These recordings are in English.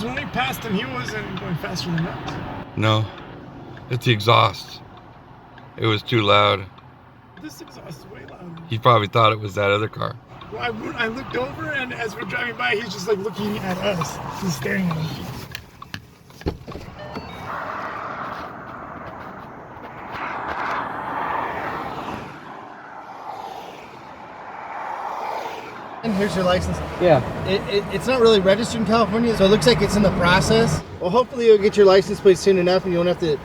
Because when we passed him, he wasn't going faster than us. No, it's the exhaust. It was too loud. This exhaust is way louder. He probably thought it was that other car. Well, I looked over, and as we're driving by, he's just like looking at us. He's staring at us. And here's your license. Yeah. It's not really registered in California, so it looks like it's in the process. Well, hopefully you'll get your license plate soon enough and you won't have to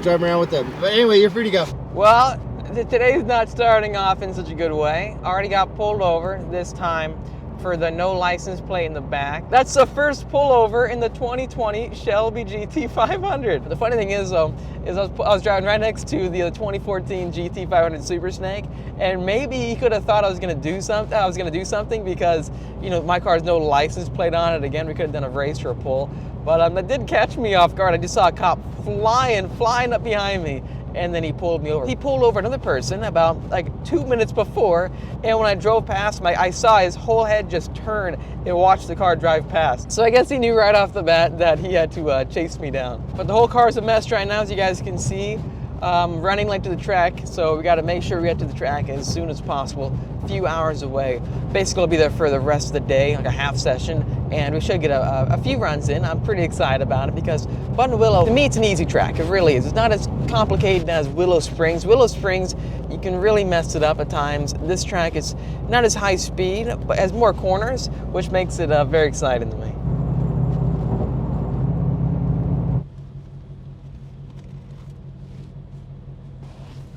drive around with them. But anyway, you're free to go. Well, today's not starting off in such a good way. Already got pulled over this time for the no license plate in the back. That's the first pullover in the 2020 Shelby GT500. The funny thing is though, I was driving right next to the 2014 GT500 Super Snake, and maybe he could have thought I was gonna do something because, you know, my car has no license plate on it. Again, we could have done a race or a pull, but that did catch me off guard. I just saw a cop flying up behind me, and then he pulled me over. He pulled over another person about like 2 minutes before, and when I drove past him, I saw his whole head just turn and watch the car drive past. So I guess he knew right off the bat that he had to chase me down. But the whole car's a mess right now, as you guys can see. Running late to the track, so we got to make sure we get to the track as soon as possible. A few hours away. Basically, we'll be there for the rest of the day, like a half session, and we should get a few runs in. I'm pretty excited about it because Buttonwillow, to me, it's an easy track. It really is. It's not as complicated as Willow Springs. Willow Springs, you can really mess it up at times. This track is not as high speed, but has more corners, which makes it very exciting to me.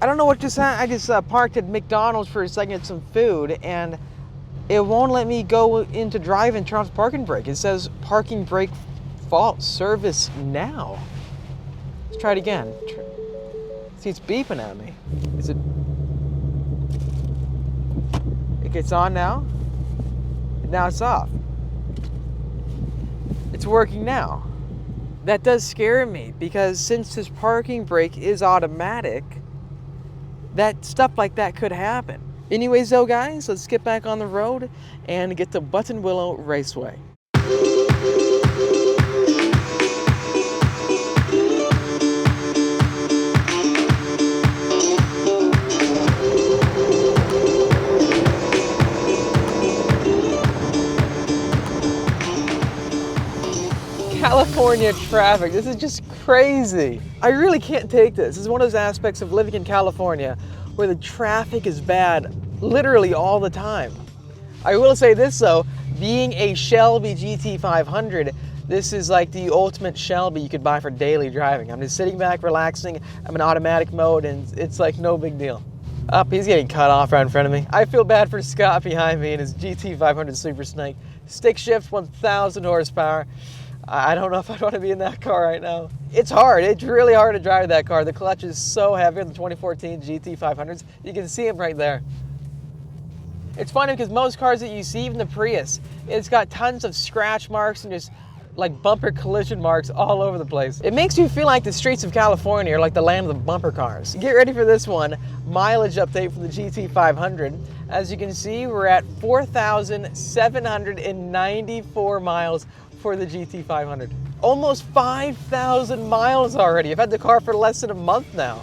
I don't know what just happened. I just parked at McDonald's for a second to get some food, and it won't let me go into drive and turn off the parking brake. It says parking brake fault, service now. Let's try it again. See, it's beeping at me. Is it? It gets on now. Now it's off. It's working now. That does scare me because since this parking brake is automatic, that stuff like that could happen. Anyways though guys, let's get back on the road and get to Buttonwillow Raceway. California traffic, this is just crazy. I really can't take this. This is one of those aspects of living in California where the traffic is bad literally all the time. I will say this though, being a Shelby GT500, this is like the ultimate Shelby you could buy for daily driving. I'm just sitting back, relaxing, I'm in automatic mode, and it's like no big deal. Up, he's getting cut off right in front of me. I feel bad for Scott behind me in his GT500 Super Snake. Stick shift, 1,000 horsepower. I don't know if I want to be in that car right now. It's hard. It's really hard to drive that car. The clutch is so heavy on the 2014 GT500s. You can see them right there. It's funny because most cars that you see, even the Prius, it's got tons of scratch marks and just like bumper collision marks all over the place. It makes you feel like the streets of California are like the land of the bumper cars. Get ready for this one. Mileage update for the GT500. As you can see, we're at 4,794 miles for the GT500. Almost 5,000 miles already. I've had the car for less than a month now.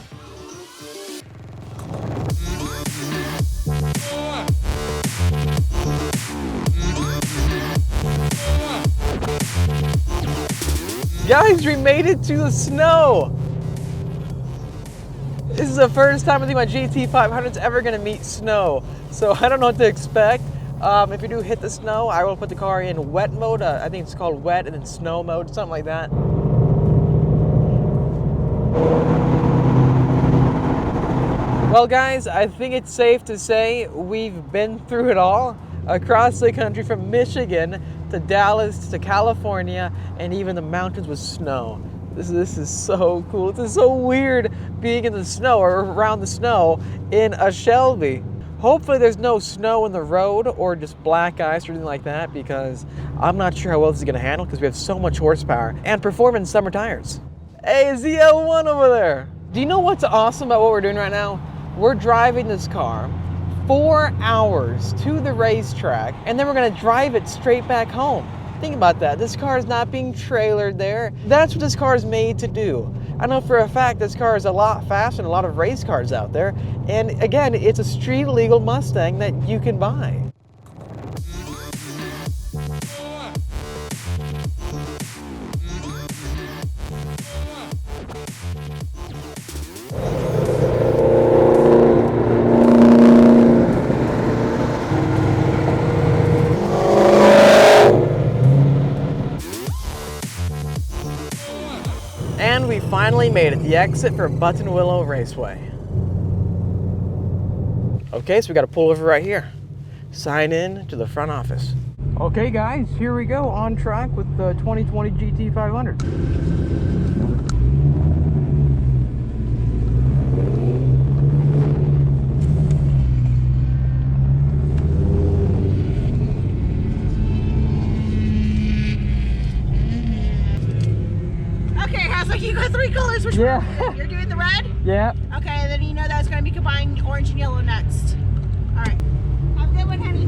Guys, we made it to the snow. This is the first time I think my GT500 is ever gonna meet snow. So I don't know what to expect. If you do hit the snow, I will put the car in wet mode. I think it's called wet and then snow mode, something like that. Well guys, I think it's safe to say we've been through it all. Across the country from Michigan to Dallas to California and even the mountains with snow. This is so cool. This is so weird being in the snow or around the snow in a Shelby. Hopefully there's no snow in the road or just black ice or anything like that because I'm not sure how well this is gonna handle because we have so much horsepower and performance summer tires. Hey, it's the L1 over there. Do you know what's awesome about what we're doing right now? We're driving this car 4 hours to the racetrack and then we're gonna drive it straight back home. Think about that. This car is not being trailered there. That's what this car is made to do. I know for a fact this car is a lot faster than a lot of race cars out there. And again, it's a street legal Mustang that you can buy. And we finally made it, the exit for Buttonwillow Raceway. Okay, so we got to pull over right here. Sign in to the front office. Okay guys, here we go, on track with the 2020 GT500. Like you got 3 colors. Which one? You're doing the red? Yeah. Okay, and then you know that's going to be combined orange and yellow next. All right. Have a good one, honey.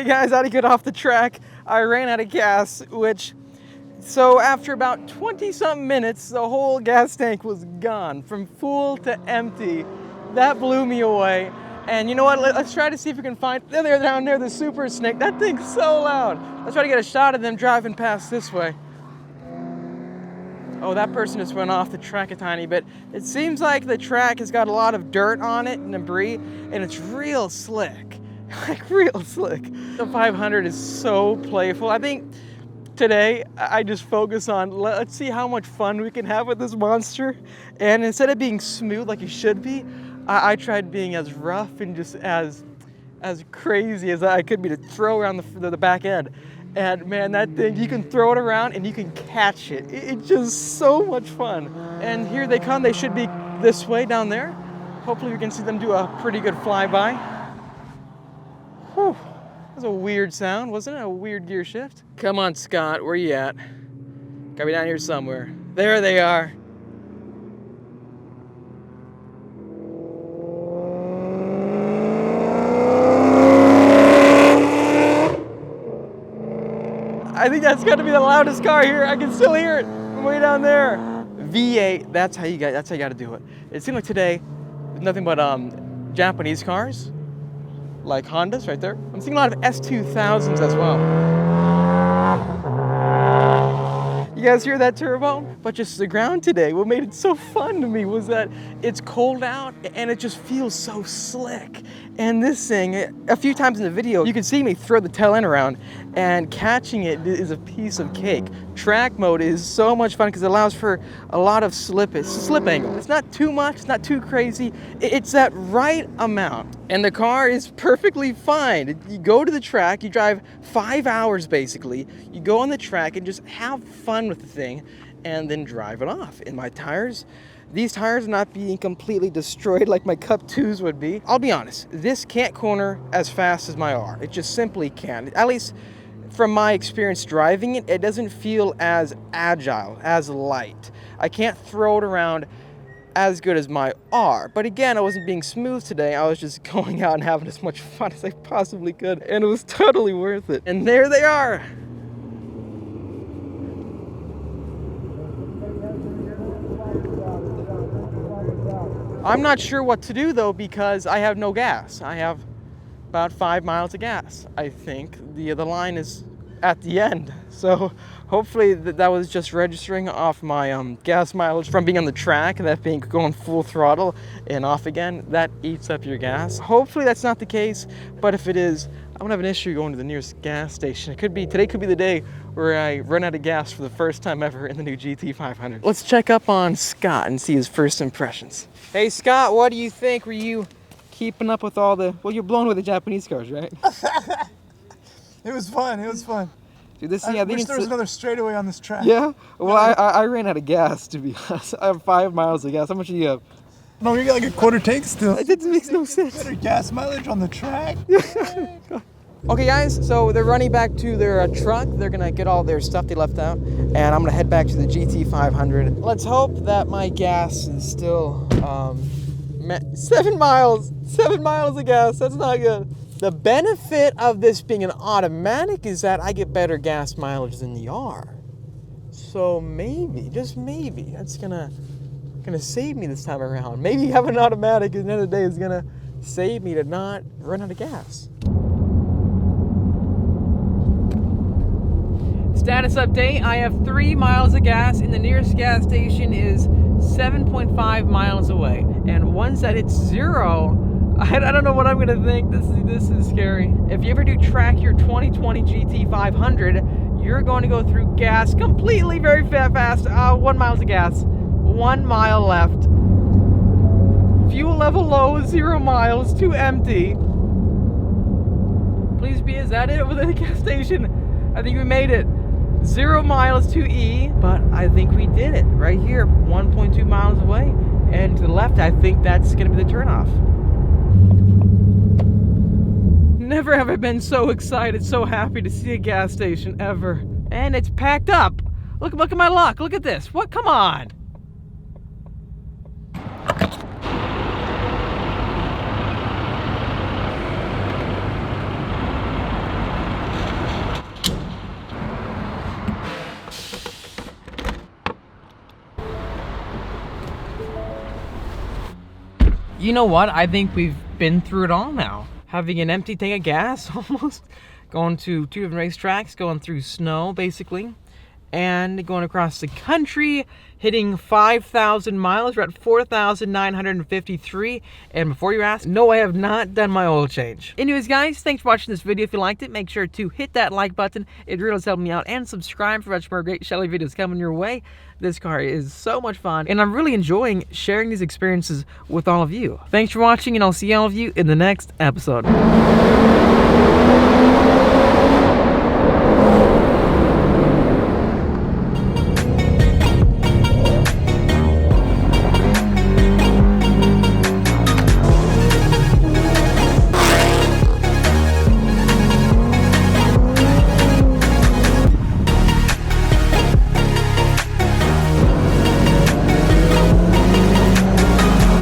Okay guys, I had to get off the track. I ran out of gas, so after about 20 something minutes, the whole gas tank was gone from full to empty. That blew me away. And you know what, let's try to see if we can find, there down there, the Super Snake. That thing's so loud. Let's try to get a shot of them driving past this way. Oh, that person just went off the track a tiny bit. It seems like the track has got a lot of dirt on it and debris, and it's real slick, like real slick. The 500 is so playful. I think today I just focus on, let's see how much fun we can have with this monster. And instead of being smooth like it should be, I tried being as rough and just as crazy as I could be to throw around the back end. And man, that thing, you can throw it around and you can catch it. It's just so much fun. And here they come. They should be this way down there. Hopefully we can see them do a pretty good flyby. Whew, that was a weird sound, wasn't it? A weird gear shift. Come on, Scott, where you at? Gotta be down here somewhere. There they are. I think that's got to be the loudest car here. I can still hear it from way down there. V8, that's how you got to do it. It seemed like today, nothing but Japanese cars, like Hondas right there. I'm seeing a lot of S2000s as well. You guys hear that turbo? But just the ground today, what made it so fun to me was that it's cold out and it just feels so slick. And this thing, a few times in the video, you can see me throw the tail end around, and catching it is a piece of cake. Track mode is so much fun because it allows for a lot of slip angle. It's not too much, it's not too crazy. It's that right amount. And the car is perfectly fine. You go to the track, you drive 5 hours basically, you go on the track and just have fun with the thing and then drive it off. And my tires, these tires are not being completely destroyed like my Cup 2s would be. I'll be honest, this can't corner as fast as my R. It just simply can't. At least from my experience driving it, it doesn't feel as agile, as light. I can't throw it around as good as my R. But again, I wasn't being smooth today. I was just going out and having as much fun as I possibly could. And it was totally worth it. And there they are. I'm not sure what to do though, because I have no gas. I have about 5 miles of gas. I think the line is at the end. So hopefully that was just registering off my gas mileage from being on the track, that being going full throttle and off again. That eats up your gas. Hopefully that's not the case, but if it is, I'm gonna have an issue going to the nearest gas station. Today could be the day where I run out of gas for the first time ever in the new GT500. Let's check up on Scott and see his first impressions. Hey Scott, what do you think? Were you keeping up with all the, well, you're blown with the Japanese cars, right? It was fun, it was fun. Dude, this thing, I think wish there was another straightaway on this track. Yeah? Well, I ran out of gas, to be honest. I have 5 miles of gas. How much do you have? No, you got like a quarter tank still. It makes no sense. Better gas mileage on the track. Okay guys, so they're running back to their truck. They're gonna get all their stuff they left out, and I'm gonna head back to the GT500. Let's hope that my gas is still 7 miles. 7 miles of gas, that's not good. The benefit of this being an automatic is that I get better gas mileage than the R. So maybe, just maybe, that's gonna save me this time around. Maybe having an automatic at the end of the day is gonna save me to not run out of gas. Status update, I have 3 miles of gas, and the nearest gas station is 7.5 miles away. And once that hits 0, I don't know what I'm gonna think. This is scary. If you ever do track your 2020 GT500, you're going to go through gas completely very fast. 1 mile of gas, 1 mile left. Fuel level low, 0 miles to empty. Please be, is that it over the gas station? I think we made it. 0 miles to E, but I think we did it right here, 1.2 miles away. And to the left, I think that's gonna be the turnoff. Never have I been so excited, so happy to see a gas station ever. And it's packed up. Look at my luck, look at this. What, come on. you know what? I think we've been through it all now. Having an empty tank of gas almost, going to 2 different racetracks, going through snow basically, and going across the country, hitting 5,000 miles. We're at 4,953. And before you ask, no, I have not done my oil change. Anyways, guys, thanks for watching this video. If you liked it, make sure to hit that like button. It really does help me out. And subscribe for much more great Shelby videos coming your way. This car is so much fun, and I'm really enjoying sharing these experiences with all of you. Thanks for watching, and I'll see all of you in the next episode.